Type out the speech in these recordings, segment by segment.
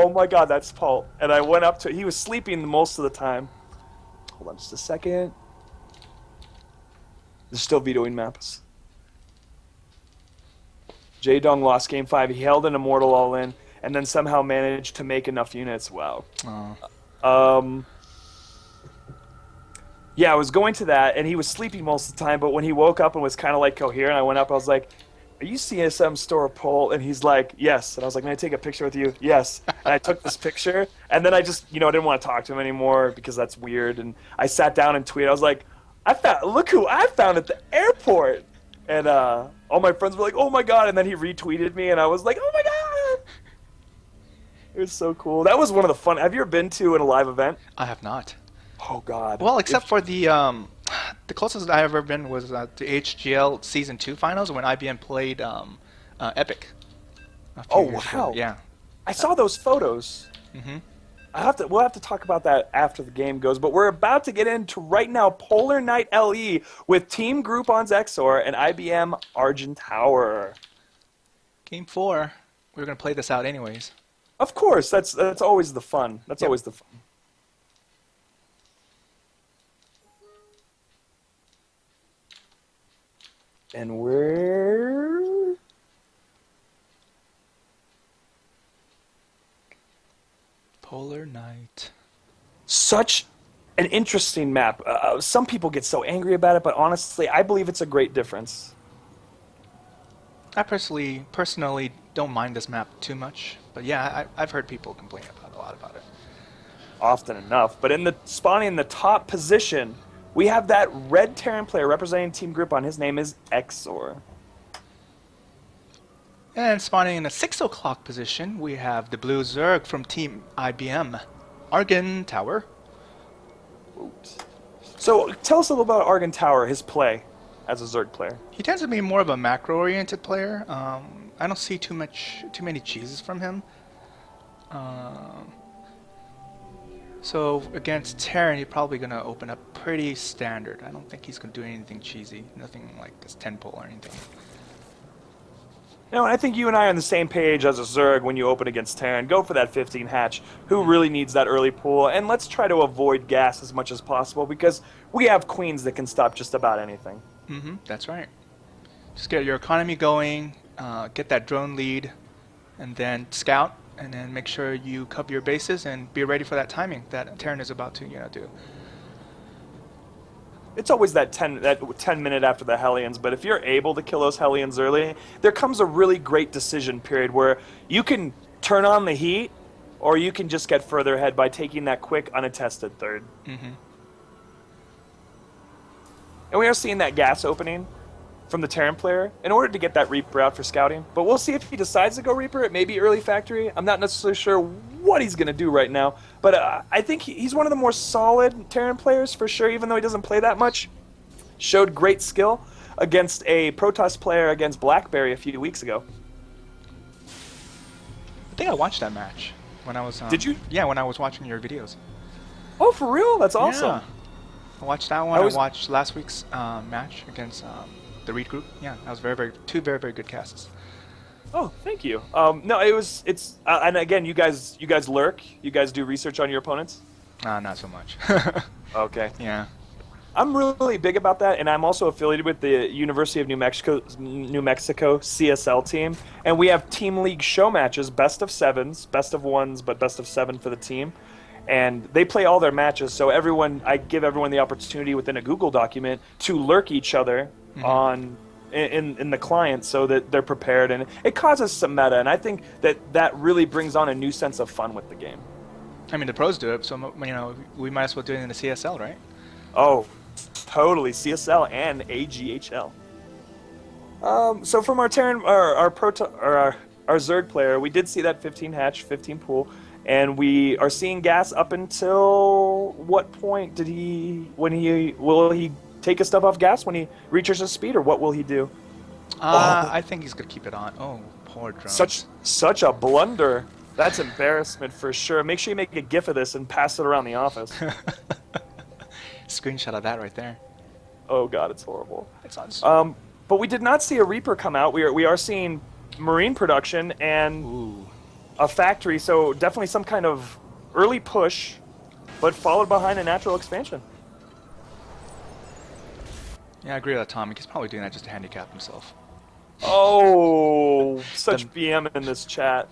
oh my god, that's Paul. And I went up to, he was sleeping most of the time. Hold on just a second. They're still vetoing maps. Jaedong lost game 5. He held an Immortal all in, and then somehow managed to make enough units. Wow. Yeah, I was going to that, and he was sleeping most of the time, but when he woke up and was kind of like coherent, I went up, I was like, are you CSM store Pole? And he's like, yes. And I was like, can I take a picture with you? Yes. And I took this picture, and then I just, I didn't want to talk to him anymore because that's weird. And I sat down and tweeted. I was like, look who I found at the airport. And all my friends were like, oh my god. And then he retweeted me, and I was like, oh my god. It was so cool. That was one of the fun. Have you ever been to a live event? I have not. Oh god. Well, except for the closest I ever been was at the AHGL Season 2 finals when IBM played Epic. Oh wow! Yeah, I saw those photos. Mm-hmm. We'll have to talk about that after the game goes. But we're about to get into right now Polar Night LE with Team Groupon's eksOr and IBM Argentower. Game 4. We were gonna play this out anyways. Of course, that's always the fun. That's always the fun. And we're... Polar Night. Such an interesting map. Some people get so angry about it, but honestly, I believe it's a great difference. I personally don't mind this map too much, but yeah, I've heard people complain a lot about it. Often enough. But spawning in the top position, we have that red Terran player representing Team Groupon. His name is eksOr. And spawning in the 6 o'clock position, we have the blue Zerg from Team IBM, Argentower. So tell us a little about Argentower, his play as a Zerg player. He tends to be more of a macro-oriented player. I don't see too many cheeses from him. So against Terran, he's probably going to open up pretty standard. I don't think he's going to do anything cheesy. Nothing like this 10 pull or anything. And I think you and I are on the same page as a Zerg when you open against Terran. Go for that 15 hatch. Who really needs that early pull? And let's try to avoid gas as much as possible because we have queens that can stop just about anything. Mm-hmm, that's right. Just get your economy going, get that drone lead, and then scout, and then make sure you cover your bases and be ready for that timing that Terran is about to do. It's always that 10 minute after the Hellions, but if you're able to kill those Hellions early, there comes a really great decision period where you can turn on the heat, or you can just get further ahead by taking that quick, unattested third. Mm-hmm. And we are seeing that gas opening from the Terran player in order to get that Reaper out for scouting. But we'll see if he decides to go Reaper. It may be early factory. I'm not necessarily sure what he's going to do right now. But I think he's one of the more solid Terran players for sure, even though he doesn't play that much. Showed great skill against a Protoss player against Blackberry a few weeks ago. I think I watched that match when I was... Did you? Yeah, when I was watching your videos. Oh, for real? That's awesome. Yeah. I watched that one. I watched last week's match against the Reed group. Yeah, that was two very good casts. Oh, thank you. No, it's and again, you guys lurk. You guys do research on your opponents. Not so much. Okay. Yeah. I'm really big about that, and I'm also affiliated with the University of New Mexico CSL team, and we have team league show matches, best of 7s, best of 1s, but best of 7 for the team. And they play all their matches, so I give everyone the opportunity within a Google document to lurk each other in the client so that they're prepared, and it causes some meta, and I think that really brings on a new sense of fun with the game. I mean, the pros do it, so we might as well do it in the CSL, right? Oh, totally, CSL and AHGL. So from our Terran, our Zerg player, we did see that 15 hatch, 15 pool. And we are seeing gas up until what point will he take his stuff off gas when he reaches his speed, or what will he do? I think he's gonna keep it on. Oh, poor drone. Such a blunder. That's embarrassment for sure. Make sure you make a GIF of this and pass it around the office. Screenshot of that right there. Oh god, it's horrible. It's on. But we did not see a Reaper come out. We are seeing Marine production and. Ooh. a factory, so definitely some kind of early push, but followed behind a natural expansion. Yeah, I agree with that, Tom. He's probably doing that just to handicap himself. Oh, such BM in this chat.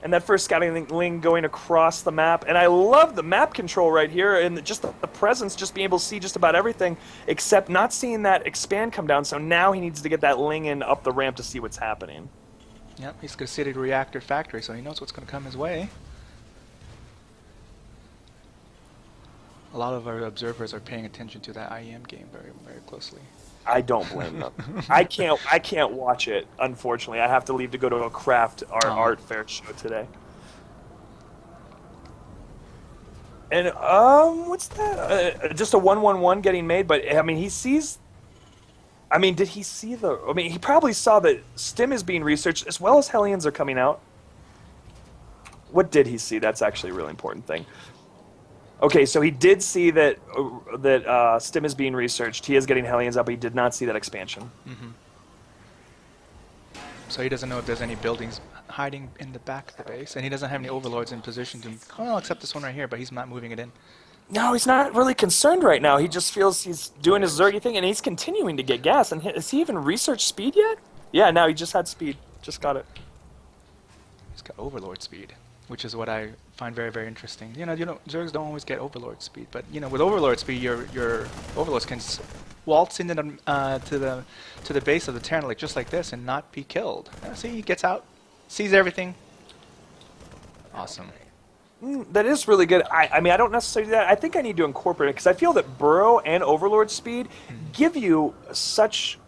And that first scouting link going across the map. And I love the map control right here and just the presence, just being able to see just about everything, except not seeing that expand come down. So now he needs to get that Ling in up the ramp to see what's happening. Yep, he's going to sit at a reactor factory, so he knows what's going to come his way. A lot of our observers are paying attention to that IEM game very, very closely. I don't blame them. I can't watch it, unfortunately. I have to leave to go to a craft art fair show today. And what's that? Just a 1-1-1 getting made, but I mean he sees. I mean, did he see the? I mean, he probably saw that Stim is being researched as well as Hellions are coming out. What did he see? That's actually a really important thing. Okay, so he did see that Stim is being researched. He is getting Hellions up, but he did not see that expansion. Mm-hmm. So he doesn't know if there's any buildings hiding in the back of the base, and he doesn't have any overlords in position to. Well, except this one right here, but he's not moving it in. No, he's not really concerned right now. He just feels he's doing his Zergy thing, and he's continuing to get gas. And has he even researched speed yet? Yeah, now he just had speed. Just got it. He's got overlord speed, which is what I find very, very interesting. You know, Zergs don't always get overlord speed, but you know, with overlord speed, your overlords can waltz into to the base of the Terran like just like this and not be killed. See, he gets out, sees everything. Awesome. That is really good. I mean, I don't necessarily do that. I think I need to incorporate it because I feel that Burrow and Overlord speed give you such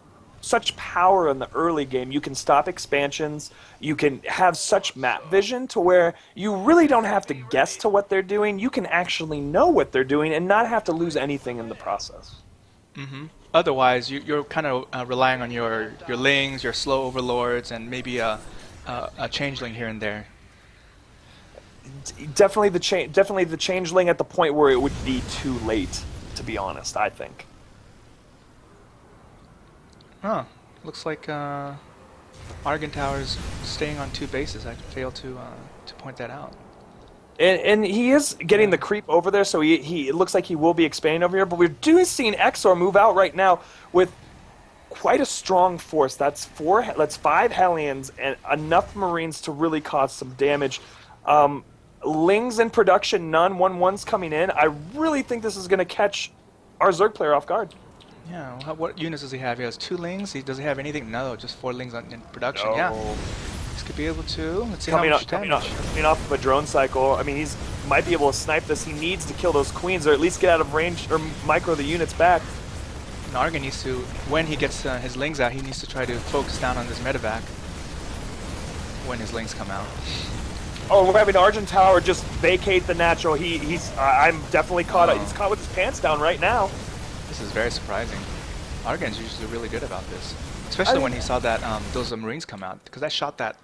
power in the early game. You can stop expansions. You can have such map vision to where you really don't have to guess to what they're doing. You can actually know what they're doing and not have to lose anything in the process. Mm-hmm. Otherwise, you're kind of relying on your Lings, your slow Overlords, and maybe a Changeling here and there. Definitely the Changeling at the point where it would be too late, to be honest, I think. Huh. Looks like Argentower's staying on 2 bases. I failed to point that out. And he is getting the creep over there, so it looks like he will be expanding over here. But we're seeing eksOr move out right now with quite a strong force. That's 5 Hellions and enough Marines to really cause some damage. Lings in production, none. 1-1's coming in. I really think this is going to catch our Zerg player off guard. Yeah, what units does he have? He has 2 Lings. Does he have anything? No, just 4 Lings in production. No. Yeah, this could be able to. Let's see coming how much damage. Coming off of a drone cycle. I mean, he's might be able to snipe this. He needs to kill those queens, or at least get out of range or micro the units back. And Argon needs to, when he gets his Lings out, he needs to try to focus down on this medevac when his Lings come out. Oh, we're having Argentower just vacate the natural. I'm definitely caught. He's caught with his pants down right now. This is very surprising. Argon's usually really good about this, especially when he saw that those Marines come out, because I shot that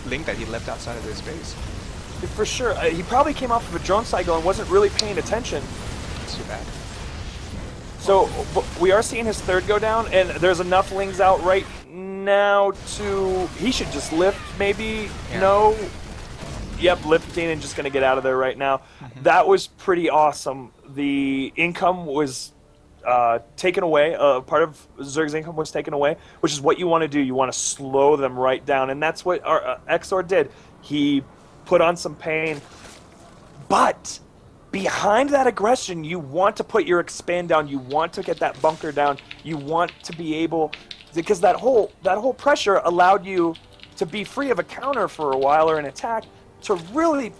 Ling that he left outside of his base. For sure, he probably came off of a drone cycle and wasn't really paying attention. That's too bad. So we are seeing his 3rd go down, and there's enough Lings out right now to. He should just lift, maybe. Yeah. No. Yep, lifting and just going to get out of there right now. Mm-hmm. That was pretty awesome. The income was taken away. Part of Zerg's income was taken away, which is what you want to do. You want to slow them right down, and that's what our eksOr did. He put on some pain, but behind that aggression, you want to put your expand down. You want to get that bunker down. You want to be able, because that whole pressure allowed you to be free of a counter for a while or an attack, to really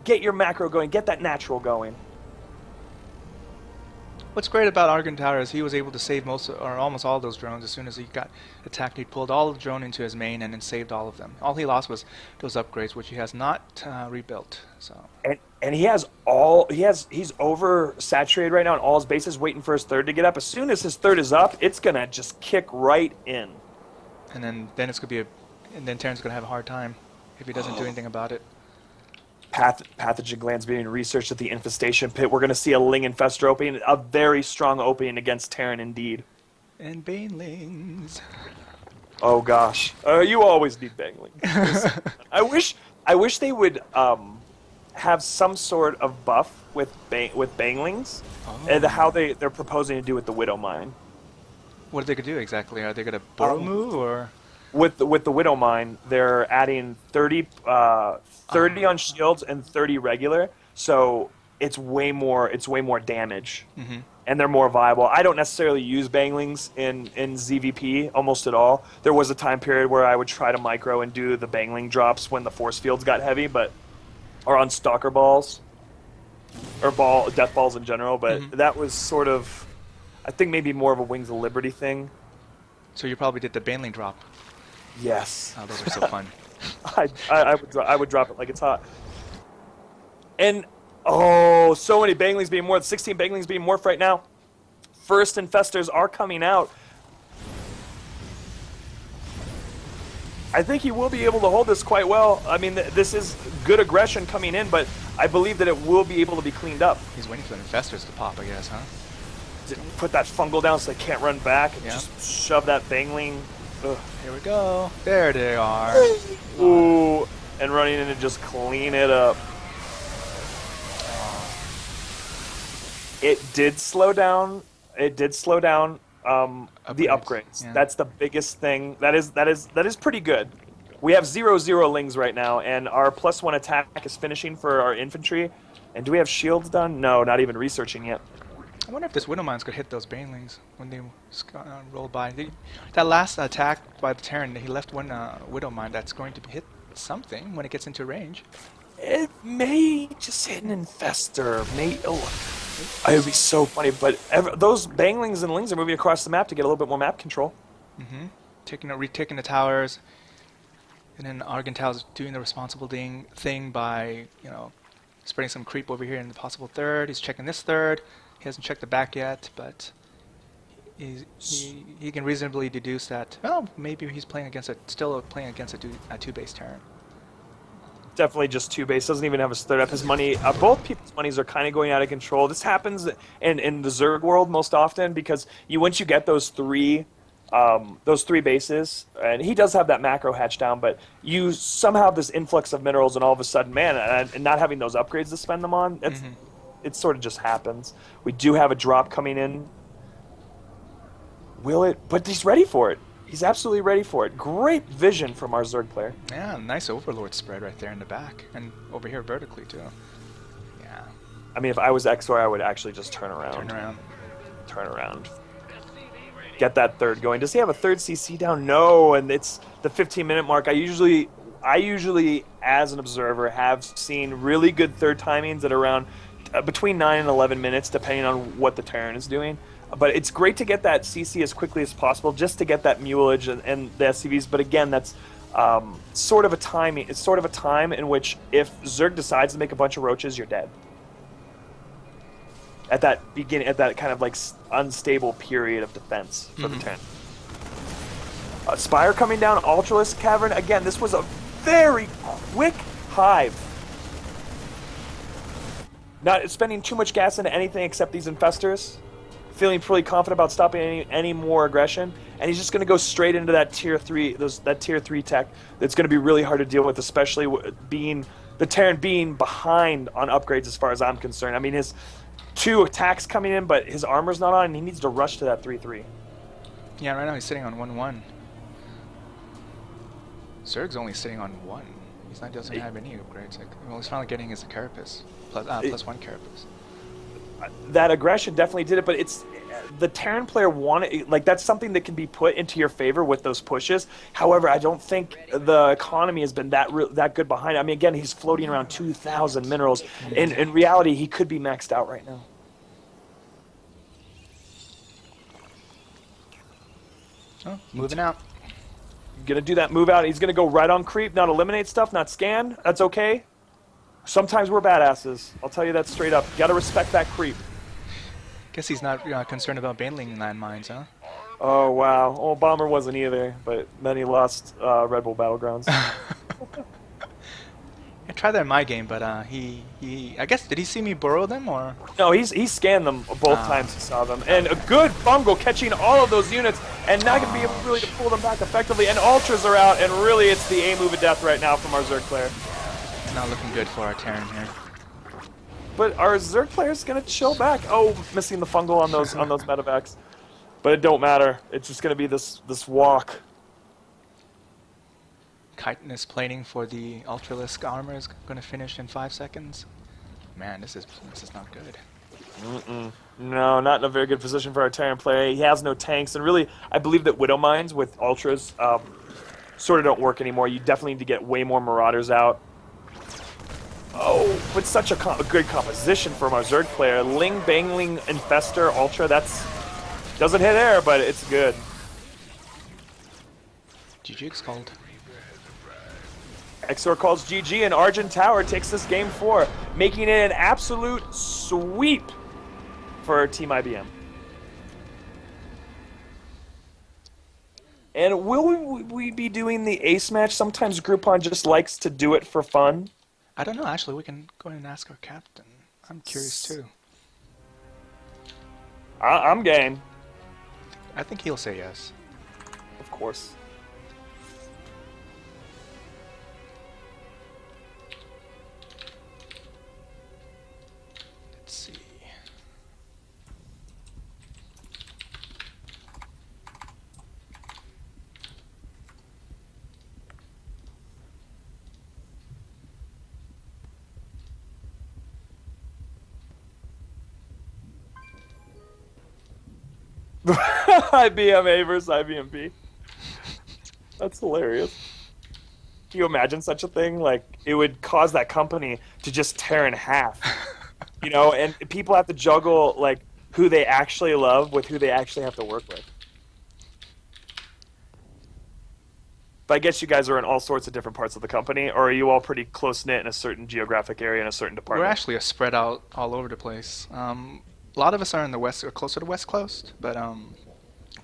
get your macro going, get that natural going. What's great about Argentower is he was able to save most or almost all of those drones as soon as he got attacked. He pulled all the drone into his main and then saved all of them. All he lost was those upgrades, which he has not rebuilt. So and he's oversaturated right now on all his bases, waiting for his 3rd to get up. As soon as his 3rd is up, it's gonna just kick right in. And then it's gonna be and then Terran's gonna have a hard time if he doesn't do anything about it. Pathogen glands being researched at the infestation pit. We're going to see a Ling Infestor opening, a very strong opening against Terran indeed. And Banelings. Oh gosh, you always need banglings. I wish they would have some sort of buff with banglings, and Oh. how they're proposing to do with the Widow Mine. What are they gonna do exactly? Are they gonna burrow move or? With the Widow Mine, they're adding 30 on shields and 30 regular, so it's way more damage, Mhm. and they're more viable. I don't necessarily use banglings in ZVP almost at all. There was a time period where I would try to micro and do the bangling drops when the force fields got heavy, but or on stalker balls or death balls in general. But Mhm. that was sort of, I think, maybe more of a Wings of Liberty thing. So you probably did the Baneling drop. Yes. Oh, those are so fun. I would drop it like it's hot. And oh, so many banglings being morphed. 16 banglings being morphed right now. First infestors are coming out. I think he will be able to hold this quite well. I mean, this is good aggression coming in, but I believe that it will be able to be cleaned up. He's waiting for the infestors to pop, I guess, huh? Put that fungal down so they can't run back, and Yeah. just shove that bangling. Ugh. Here we go. There they are. Ooh, and running in and just clean it up. It did slow down. It did slow down the upgrades. Yeah. That's the biggest thing. That is pretty good. We have 0-0 lings right now, and our +1 attack is finishing for our infantry. And do we have shields done? No, not even researching yet. I wonder if this Widow Mines could hit those Banelings when they roll by. That last attack by the Terran, he left one Widow Mine that's going to hit something when it gets into range. It may just hit an infestor. It would be so funny, but those banglings and lings are moving across the map to get a little bit more map control. Retaking the towers, and then Argentower's doing the responsible thing by, spreading some creep over here in the possible third. He's checking this third. He hasn't checked the back yet, but he can reasonably deduce that, well, maybe he's still playing against a two-base Terran. Definitely just 2 base. Doesn't even have his third up. His money, both people's monies are kind of going out of control. This happens in the Zerg world most often because once you get those three bases, and he does have that macro hatch down, but you somehow have this influx of minerals, and all of a sudden, man, and not having those upgrades to spend them on, it sort of just happens. We do have a drop coming in. Will it? But he's ready for it. He's absolutely ready for it. Great vision from our Zerg player. Yeah, nice Overlord spread right there in the back, and over here vertically too. Yeah. I mean, if I was eksOr, I would actually just turn around. Turn around. Get that third going. Does he have a third CC down? No, and it's the 15-minute mark. I usually, as an observer, have seen really good third timings at around between 9 and 11 minutes, depending on what the Terran is doing. But it's great to get that CC as quickly as possible, just to get that mulage and the SCVs. But again, that's sort of a timing. It's sort of a time in which if Zerg decides to make a bunch of roaches, you're dead. At that kind of like unstable period of defense for the Terran. Spire coming down, Ultralisk Cavern. Again, this was a very quick hive. Not spending too much gas into anything except these infestors. Feeling pretty confident about stopping any more aggression, and he's just going to go straight into that tier 3 tech that's going to be really hard to deal with, especially the Terran being behind on upgrades as far as I'm concerned. I mean, his 2 attacks coming in, but his armor's not on, and he needs to rush to that 3-3. Yeah, right now he's sitting on 1-1. Zerg's only sitting on 1. Doesn't have any upgrades. He's finally getting his Carapace, plus 1 Carapace. That aggression definitely did it, but it's the Terran player wanted, like, that's something that can be put into your favor with those pushes. However, I don't think the economy has been that good behind it. I mean, again, he's floating around 2,000 minerals. In reality, he could be maxed out right now. Oh, moving out. Gonna do that move out. He's gonna go right on creep, not eliminate stuff, not scan. That's okay. Sometimes we're badasses. I'll tell you that straight up. You gotta respect that creep. Guess he's not concerned about Baneling landmines, huh? Oh, wow. Oh, Bomber wasn't either, but then he lost Red Bull Battlegrounds. I tried that in my game, but I guess, did he see me borrow them, or? No, he scanned them both times he saw them. And a good fungal catching all of those units and not going to be able really to pull them back effectively. And Ultras are out, and really it's the A move of death right now from our Zerg player. Not looking good for our Terran here. But our Zerg player's going to chill back. Oh, missing the fungal on those medevacs. But it don't matter. It's just going to be this walk. Chitinous plating for the Ultralisk armor is going to finish in 5 seconds. Man, this is not good. No, not in a very good position for our Terran player. He has no tanks, and really, I believe that Widow Mines with Ultras sort of don't work anymore. You definitely need to get way more Marauders out. Oh, but such a good composition from our Zerg player. Ling, Bangling, Infestor, Ultra, doesn't hit air, but it's good. GG's called. eksOr calls GG, and Argentower takes this game 4, making it an absolute sweep for Team IBM. And will we be doing the ace match? Sometimes Groupon just likes to do it for fun. I don't know, actually, we can go ahead and ask our captain. I'm curious too. I'm game. I think he'll say yes. Of course. Let's see. IBM-A versus IBM-B. That's hilarious. Can you imagine such a thing? Like, it would cause that company to just tear in half. You know, and people have to juggle, like, who they actually love with who they actually have to work with. But I guess you guys are in all sorts of different parts of the company, or are you all pretty close-knit in a certain geographic area in a certain department? We're actually spread out all over the place. A lot of us are in the west, or closer to West Coast, but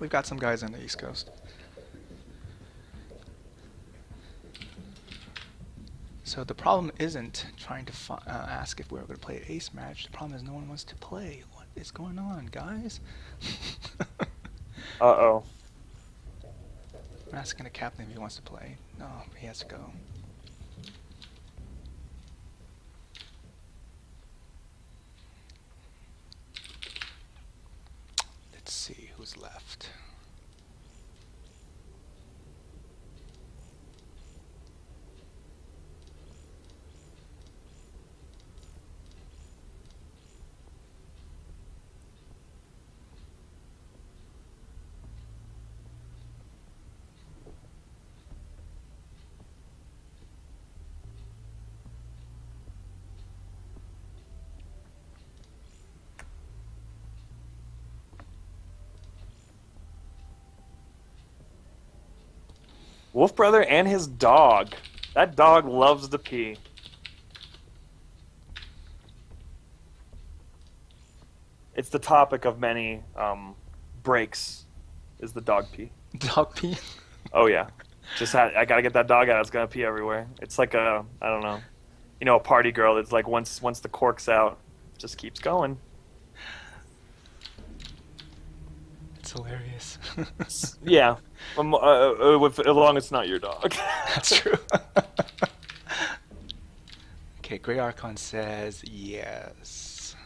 we've got some guys on the East Coast. So the problem isn't trying to ask if we're going to play an ace match. The problem is no one wants to play. What is going on, guys? Uh-oh. I'm asking the captain if he wants to play. No, he has to go. Let's see who's left. Wolf Brother and his dog. That dog loves to pee. It's the topic of many breaks, is the dog pee. Dog pee? Oh yeah. I gotta get that dog out. It's gonna pee everywhere. It's like I don't know. You know, a party girl. It's like once the cork's out, it just keeps going. It's hilarious. Yeah. As long as it's not your dog. That's true. Okay, Grey Archon says yes.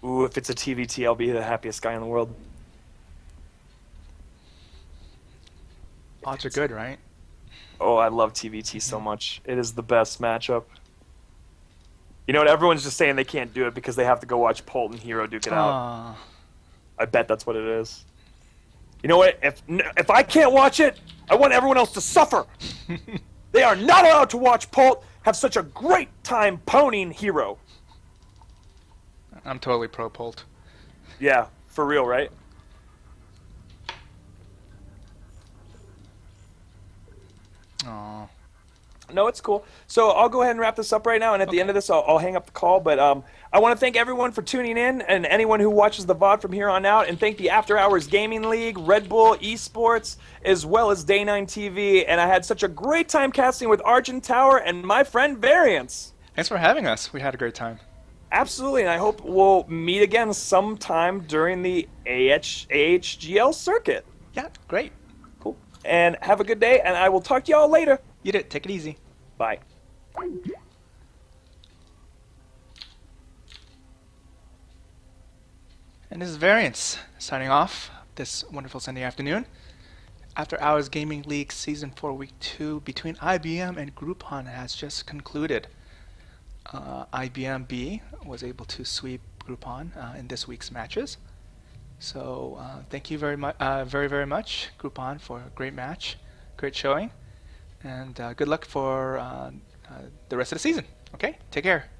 Ooh, if it's a TVT, I'll be the happiest guy in the world. Odds are good, right? Oh, I love TVT so much. It is the best matchup. You know what? Everyone's just saying they can't do it because they have to go watch Polt and Hero duke it out. I bet that's what it is. You know what? If I can't watch it, I want everyone else to suffer. They are not allowed to watch Polt have such a great time ponying Hero. I'm totally pro Polt. Yeah, for real, right? Aww. No, it's cool. So I'll go ahead and wrap this up right now, and at the end of this, I'll hang up the call. But I want to thank everyone for tuning in, and anyone who watches the VOD from here on out, and thank the After Hours Gaming League, Red Bull Esports, as well as Day 9 TV. And I had such a great time casting with Argentower and my friend Variance. Thanks for having us. We had a great time. Absolutely, and I hope we'll meet again sometime during the AHGL circuit. Yeah, great. Cool. And have a good day, and I will talk to y'all later. You did. Take it easy. Bye. And this is Variance signing off this wonderful Sunday afternoon. After Hours Gaming League Season 4 Week 2 between IBM and Groupon has just concluded. IBM-B was able to sweep Groupon in this week's matches. So thank you very much, very much, Groupon, for a great match, great showing. And good luck for the rest of the season. Okay? Take care.